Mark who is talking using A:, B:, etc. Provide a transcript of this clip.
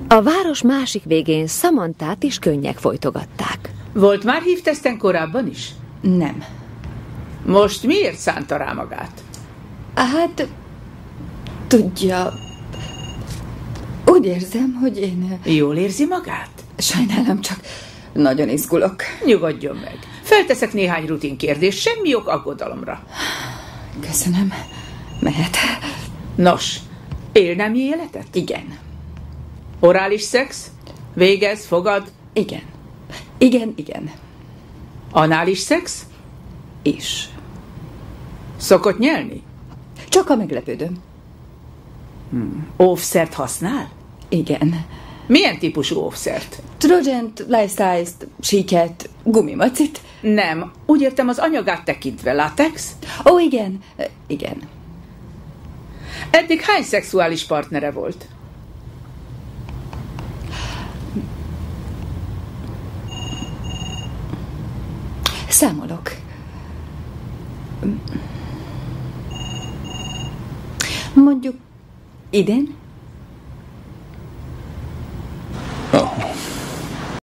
A: A város másik végén Samanthát is könnyek folytogatták.
B: Volt már HIV-teszten korábban is?
C: Nem.
B: Most miért szánta rá magát?
C: Hát, tudja, úgy érzem, hogy én...
B: Jól érzi magát?
C: Sajnálom, csak nagyon izgulok.
B: Nyugodjon meg. Felteszek néhány rutin kérdést, semmi ok aggodalomra.
C: Köszönöm. Mehet.
B: Nos, él nemi életet?
C: Igen.
B: Orális szex? Végez, fogad?
C: Igen. Igen.
B: Anális szex?
C: És.
B: Szokott nyelni?
C: Csak a meglepődöm.
B: Óvszert használ?
C: Igen.
B: Milyen típusú óvszert?
C: Trojent, life-size-t, síket, gumimacit.
B: Nem, úgy értem az anyagát tekintve. Látex?
C: Ó, igen. Igen.
B: Eddig hány szexuális partnere volt?
C: Számolok. Mondjuk idén